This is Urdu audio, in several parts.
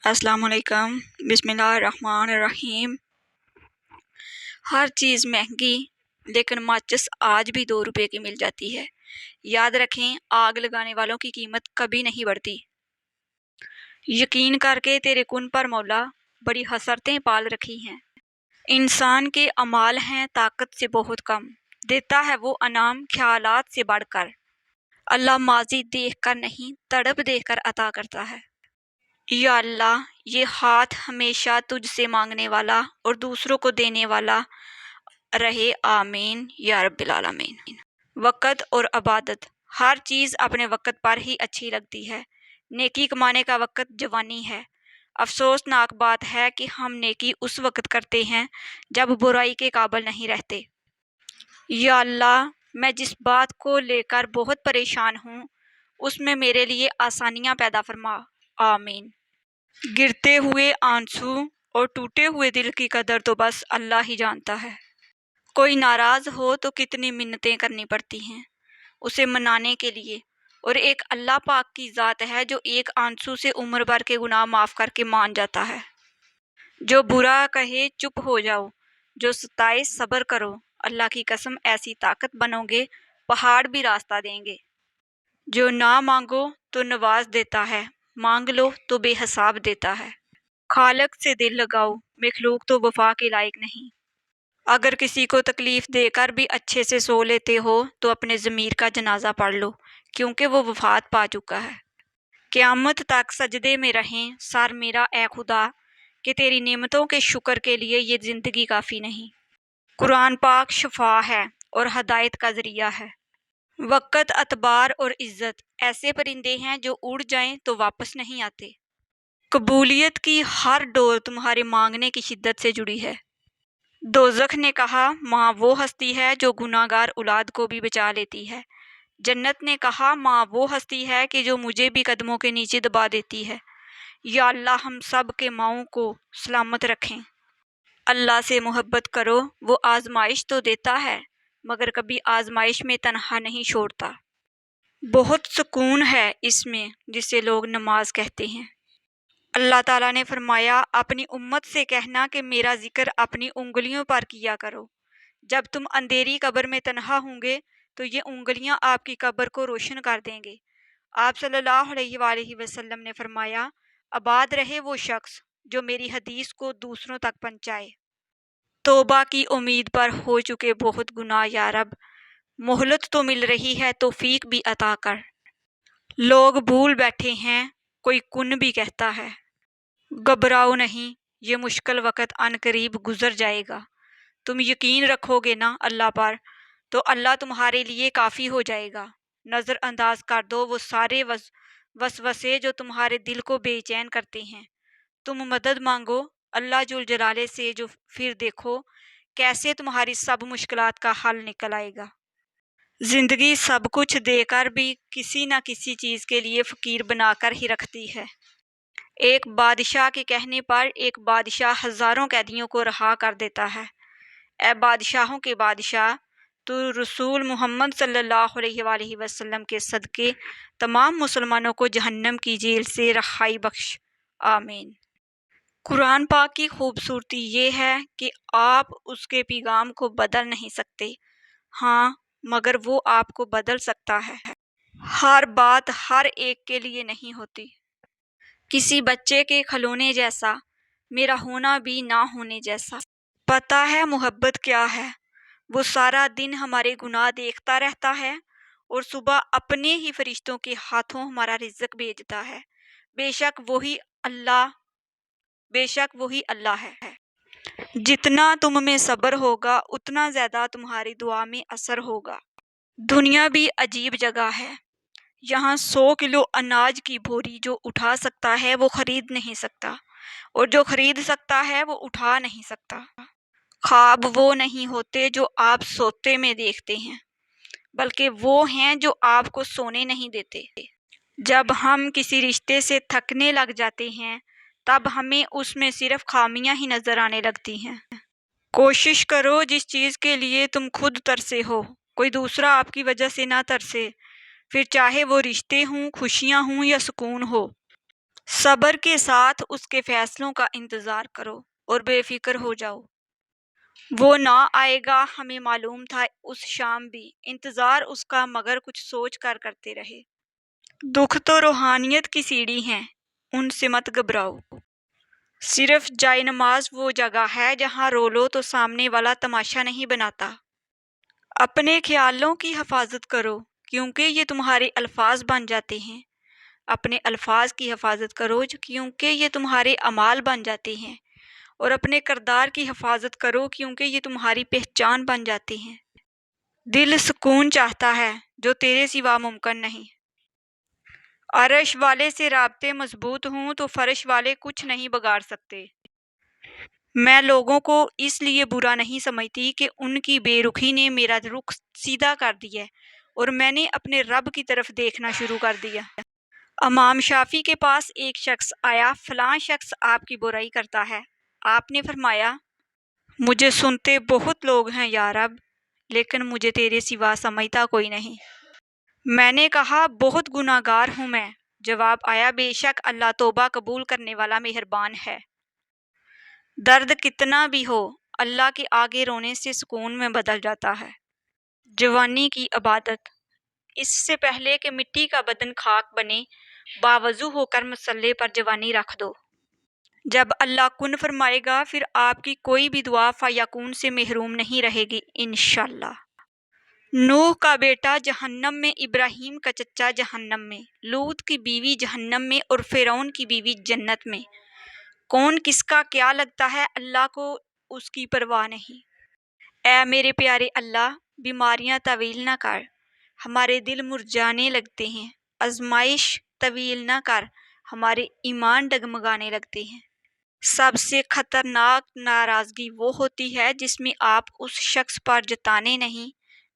السلام علیکم۔ بسم اللہ الرحمن الرحیم۔ ہر چیز مہنگی لیکن ماچس آج بھی 2 روپے کی مل جاتی ہے۔ یاد رکھیں، آگ لگانے والوں کی قیمت کبھی نہیں بڑھتی۔ یقین کر کے تیرے کن پر مولا بڑی حسرتیں پال رکھی ہیں۔ انسان کے اعمال ہیں طاقت سے بہت کم، دیتا ہے وہ انعام خیالات سے بڑھ کر۔ اللہ ماضی دیکھ کر نہیں، تڑپ دیکھ کر عطا کرتا ہے۔ یا اللہ، یہ ہاتھ ہمیشہ تجھ سے مانگنے والا اور دوسروں کو دینے والا رہے، آمین یا رب العالمین۔ وقت اور عبادت، ہر چیز اپنے وقت پر ہی اچھی لگتی ہے۔ نیکی کمانے کا وقت جوانی ہے۔ افسوسناک بات ہے کہ ہم نیکی اس وقت کرتے ہیں جب برائی کے قابل نہیں رہتے۔ یا اللہ، میں جس بات کو لے کر بہت پریشان ہوں اس میں میرے لیے آسانیاں پیدا فرما، آمین۔ گرتے ہوئے آنسو اور ٹوٹے ہوئے دل کی قدر تو بس اللہ ہی جانتا ہے۔ کوئی ناراض ہو تو کتنی منتیں کرنی پڑتی ہیں اسے منانے کے لیے، اور ایک اللہ پاک کی ذات ہے جو ایک آنسو سے عمر بھر کے گناہ معاف کر کے مان جاتا ہے۔ جو برا کہے چپ ہو جاؤ، جو ستائے صبر کرو، اللہ کی قسم ایسی طاقت بنو گے پہاڑ بھی راستہ دیں گے۔ جو نہ مانگو تو نواز دیتا ہے، مانگ لو تو بے حساب دیتا ہے۔ خالق سے دل لگاؤ، مخلوق تو وفا کے لائق نہیں۔ اگر کسی کو تکلیف دے کر بھی اچھے سے سو لیتے ہو تو اپنے ضمیر کا جنازہ پڑھ لو، کیونکہ وہ وفات پا چکا ہے۔ قیامت تک سجدے میں رہیں سر میرا اے خدا، کہ تیری نعمتوں کے شکر کے لیے یہ زندگی کافی نہیں۔ قرآن پاک شفا ہے اور ہدایت کا ذریعہ ہے۔ وقت، اعتبار اور عزت ایسے پرندے ہیں جو اڑ جائیں تو واپس نہیں آتے۔ قبولیت کی ہر ڈور تمہارے مانگنے کی شدت سے جڑی ہے۔ دوزخ نے کہا، ماں وہ ہستی ہے جو گناہ گار اولاد کو بھی بچا لیتی ہے۔ جنت نے کہا، ماں وہ ہستی ہے کہ جو مجھے بھی قدموں کے نیچے دبا دیتی ہے۔ یا اللہ، ہم سب کے ماؤں کو سلامت رکھیں۔ اللہ سے محبت کرو، وہ آزمائش تو دیتا ہے مگر کبھی آزمائش میں تنہا نہیں چھوڑتا۔ بہت سکون ہے اس میں جسے لوگ نماز کہتے ہیں۔ اللہ تعالیٰ نے فرمایا، اپنی امت سے کہنا کہ میرا ذکر اپنی انگلیوں پر کیا کرو۔ جب تم اندھیری قبر میں تنہا ہوں گے تو یہ انگلیاں آپ کی قبر کو روشن کر دیں گے۔ آپ صلی اللہ علیہ وآلہ وسلم نے فرمایا، آباد رہے وہ شخص جو میری حدیث کو دوسروں تک پہنچائے۔ توبہ کی امید پر ہو چکے بہت گناہ، یا رب مہلت تو مل رہی ہے، توفیق بھی عطا کر۔ لوگ بھول بیٹھے ہیں، کوئی کن بھی کہتا ہے۔ گھبراؤ نہیں، یہ مشکل وقت عن قریب گزر جائے گا۔ تم یقین رکھو گے نا اللہ پر تو اللہ تمہارے لیے کافی ہو جائے گا۔ نظر انداز کر دو وہ سارے وسوسے جو تمہارے دل کو بے چین کرتے ہیں۔ تم مدد مانگو اللہ جل جلالہ سے، جو پھر دیکھو کیسے تمہاری سب مشکلات کا حل نکل آئے گا۔ زندگی سب کچھ دے کر بھی کسی نہ کسی چیز کے لیے فقیر بنا کر ہی رکھتی ہے۔ ایک بادشاہ کے کہنے پر ایک بادشاہ ہزاروں قیدیوں کو رہا کر دیتا ہے۔ اے بادشاہوں کے بادشاہ، تو رسول محمد صلی اللہ علیہ وآلہ وسلم کے صدقے تمام مسلمانوں کو جہنم کی جیل سے رہائی بخش، آمین۔ قرآن پاک کی خوبصورتی یہ ہے کہ آپ اس کے پیغام کو بدل نہیں سکتے، ہاں مگر وہ آپ کو بدل سکتا ہے۔ ہر بات ہر ایک کے لیے نہیں ہوتی۔ کسی بچے کے کھلونے جیسا، میرا ہونا بھی نہ ہونے جیسا۔ پتہ ہے محبت کیا ہے؟ وہ سارا دن ہمارے گناہ دیکھتا رہتا ہے اور صبح اپنے ہی فرشتوں کے ہاتھوں ہمارا رزق بھیجتا ہے۔ بے شک وہی اللہ ہے۔ جتنا تم میں صبر ہوگا اتنا زیادہ تمہاری دعا میں اثر ہوگا۔ دنیا بھی عجیب جگہ ہے۔ یہاں 100 کلو اناج کی بوری جو اٹھا سکتا ہے وہ خرید نہیں سکتا، اور جو خرید سکتا ہے وہ اٹھا نہیں سکتا۔ خواب وہ نہیں ہوتے جو آپ سوتے میں دیکھتے ہیں، بلکہ وہ ہیں جو آپ کو سونے نہیں دیتے۔ جب ہم کسی رشتے سے تھکنے لگ جاتے ہیں تب ہمیں اس میں صرف خامیاں ہی نظر آنے لگتی ہیں۔ کوشش کرو جس چیز کے لیے تم خود ترسے ہو کوئی دوسرا آپ کی وجہ سے نہ ترسے، پھر چاہے وہ رشتے ہوں، خوشیاں ہوں یا سکون ہو۔ صبر کے ساتھ اس کے فیصلوں کا انتظار کرو اور بے فکر ہو جاؤ۔ وہ نہ آئے گا، ہمیں معلوم تھا اس شام بھی انتظار اس کا، مگر کچھ سوچ کر کرتے رہے۔ دکھ تو روحانیت کی سیڑھی ہیں، ان سے مت گھبراؤ۔ صرف جائے نماز وہ جگہ ہے جہاں رو لو تو سامنے والا تماشا نہیں بناتا۔ اپنے خیالوں کی حفاظت کرو کیونکہ یہ تمہارے الفاظ بن جاتے ہیں۔ اپنے الفاظ کی حفاظت کرو کیونکہ یہ تمہارے اعمال بن جاتے ہیں، اور اپنے کردار کی حفاظت کرو کیونکہ یہ تمہاری پہچان بن جاتے ہیں۔ دل سکون چاہتا ہے جو تیرے سوا ممکن نہیں۔ عرش والے سے رابطے مضبوط ہوں تو فرش والے کچھ نہیں بگاڑ سکتے۔ میں لوگوں کو اس لیے برا نہیں سمجھتی کہ ان کی بے رخی نے میرا رخ سیدھا کر دیا اور میں نے اپنے رب کی طرف دیکھنا شروع کر دیا۔ امام شافعی کے پاس ایک شخص آیا، فلاں شخص آپ کی برائی کرتا ہے۔ آپ نے فرمایا، مجھے سنتے بہت لوگ ہیں یا رب، لیکن مجھے تیرے سوا سمجھتا کوئی نہیں۔ میں نے کہا، بہت گناہ گار ہوں میں۔ جواب آیا، بے شک اللہ توبہ قبول کرنے والا مہربان ہے۔ درد کتنا بھی ہو، اللہ کے آگے رونے سے سکون میں بدل جاتا ہے۔ جوانی کی عبادت۔ اس سے پہلے کہ مٹی کا بدن خاک بنے، باوضو ہو کر مصلے پر جوانی رکھ دو۔ جب اللہ کن فرمائے گا پھر آپ کی کوئی بھی دعا فیکون سے محروم نہیں رہے گی انشاءاللہ۔ نوح کا بیٹا جہنم میں، ابراہیم کا چچا جہنم میں، لوط کی بیوی جہنم میں اور فرعون کی بیوی جنت میں۔ کون کس کا کیا لگتا ہے، اللہ کو اس کی پرواہ نہیں۔ اے میرے پیارے اللہ، بیماریاں طویل نہ کر، ہمارے دل مرجھانے لگتے ہیں۔ آزمائش طویل نہ کر، ہمارے ایمان ڈگمگانے لگتے ہیں۔ سب سے خطرناک ناراضگی وہ ہوتی ہے جس میں آپ اس شخص پر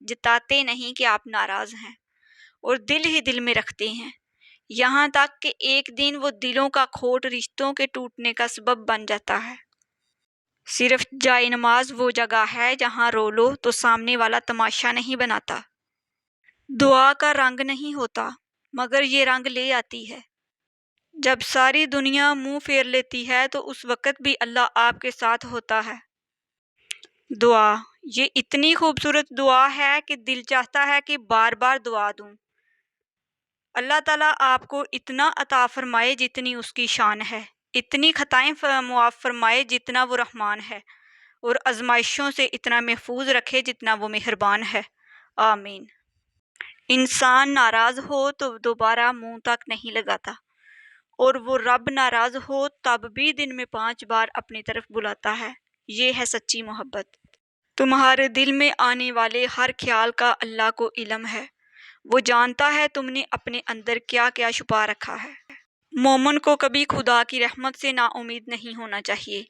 جتاتے نہیں کہ آپ ناراض ہیں، اور دل ہی دل میں رکھتے ہیں، یہاں تک کہ ایک دن وہ دلوں کا کھوٹ رشتوں کے ٹوٹنے کا سبب بن جاتا ہے۔ صرف جائے نماز وہ جگہ ہے جہاں رو لو تو سامنے والا تماشا نہیں بناتا۔ دعا کا رنگ نہیں ہوتا، مگر یہ رنگ لے آتی ہے۔ جب ساری دنیا منہ پھیر لیتی ہے تو اس وقت بھی اللہ آپ کے ساتھ ہوتا ہے۔ دعا، یہ اتنی خوبصورت دعا ہے کہ دل چاہتا ہے کہ بار بار دعا دوں۔ اللہ تعالیٰ آپ کو اتنا عطا فرمائے جتنی اس کی شان ہے، اتنی خطائیں معاف فرمائے جتنا وہ رحمان ہے، اور آزمائشوں سے اتنا محفوظ رکھے جتنا وہ مہربان ہے۔ آمین۔ انسان ناراض ہو تو دوبارہ منہ تک نہیں لگاتا، اور وہ رب ناراض ہو تب بھی دن میں 5 بار اپنی طرف بلاتا ہے۔ یہ ہے سچی محبت۔ تمہارے دل میں آنے والے ہر خیال کا اللہ کو علم ہے، وہ جانتا ہے تم نے اپنے اندر کیا کیا چھپا رکھا ہے۔ مومن کو کبھی خدا کی رحمت سے نا امید نہیں ہونا چاہیے،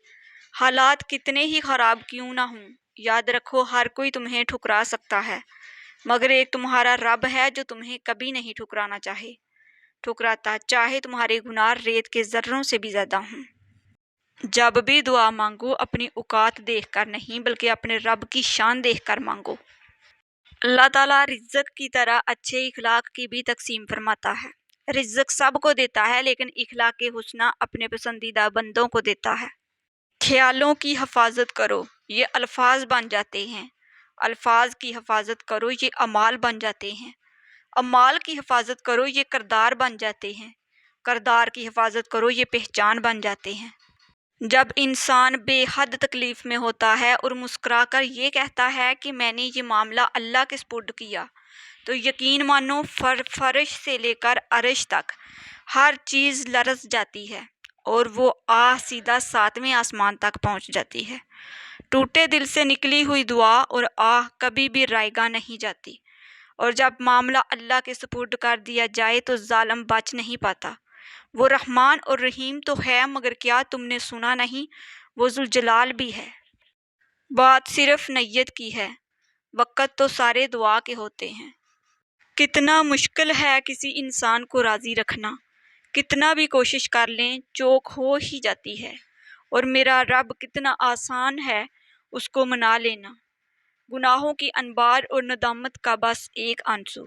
حالات کتنے ہی خراب کیوں نہ ہوں۔ یاد رکھو، ہر کوئی تمہیں ٹھکرا سکتا ہے، مگر ایک تمہارا رب ہے جو تمہیں کبھی نہیں ٹھکراتا، چاہے تمہارے گناہ ریت کے ذروں سے بھی زیادہ ہوں۔ جب بھی دعا مانگو اپنی اوقات دیکھ کر نہیں بلکہ اپنے رب کی شان دیکھ کر مانگو۔ اللہ تعالیٰ رزق کی طرح اچھے اخلاق کی بھی تقسیم فرماتا ہے۔ رزق سب کو دیتا ہے لیکن اخلاق حسنہ اپنے پسندیدہ بندوں کو دیتا ہے۔ خیالوں کی حفاظت کرو، یہ الفاظ بن جاتے ہیں۔ الفاظ کی حفاظت کرو، یہ اعمال بن جاتے ہیں۔ اعمال کی حفاظت کرو، یہ کردار بن جاتے ہیں۔ کردار کی حفاظت کرو، یہ پہچان بن جاتے ہیں۔ جب انسان بے حد تکلیف میں ہوتا ہے اور مسکرا کر یہ کہتا ہے کہ میں نے یہ معاملہ اللہ کے سپرد کیا، تو یقین مانو فرش سے لے کر عرش تک ہر چیز لرز جاتی ہے، اور وہ آہ سیدھا 7ویں آسمان تک پہنچ جاتی ہے۔ ٹوٹے دل سے نکلی ہوئی دعا اور آہ کبھی بھی رائیگاں نہیں جاتی، اور جب معاملہ اللہ کے سپرد کر دیا جائے تو ظالم بچ نہیں پاتا۔ وہ رحمان اور رحیم تو ہے، مگر کیا تم نے سنا نہیں، وہ ذوالجلال بھی ہے۔ بات صرف نیت کی ہے، وقت تو سارے دعا کے ہوتے ہیں۔ کتنا مشکل ہے کسی انسان کو راضی رکھنا، کتنا بھی کوشش کر لیں چوک ہو ہی جاتی ہے، اور میرا رب کتنا آسان ہے اس کو منا لینا۔ گناہوں کی انبار اور ندامت کا بس ایک آنسو۔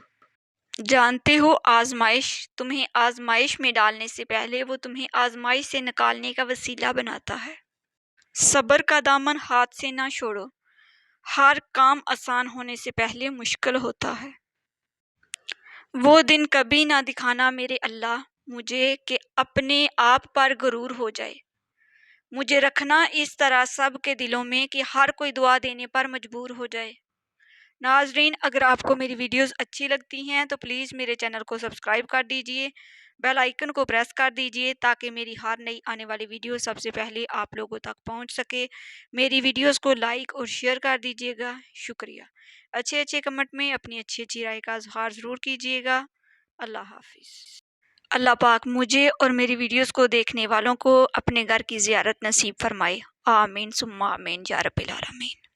جانتے ہو آزمائش تمہیں آزمائش میں ڈالنے سے پہلے وہ تمہیں آزمائش سے نکالنے کا وسیلہ بناتا ہے۔ صبر کا دامن ہاتھ سے نہ چھوڑو، ہر کام آسان ہونے سے پہلے مشکل ہوتا ہے۔ وہ دن کبھی نہ دکھانا میرے اللہ مجھے کہ اپنے آپ پر غرور ہو جائے، مجھے رکھنا اس طرح سب کے دلوں میں کہ ہر کوئی دعا دینے پر مجبور ہو جائے۔ ناظرین، اگر آپ کو میری ویڈیوز اچھی لگتی ہیں تو پلیز میرے چینل کو سبسکرائب کر دیجئے، بیل آئیکن کو پریس کر دیجئے تاکہ میری ہر نئی آنے والی ویڈیو سب سے پہلے آپ لوگوں تک پہنچ سکے۔ میری ویڈیوز کو لائک اور شیئر کر دیجئے گا، شکریہ۔ اچھے کمنٹ میں اپنی اچھی رائے کا اظہار ضرور کیجئے گا۔ اللہ حافظ۔ اللہ پاک مجھے اور میری ویڈیوز کو دیکھنے والوں کو اپنے گھر کی زیارت نصیب فرمائے، آمین ثم آمین یا رب العالمین۔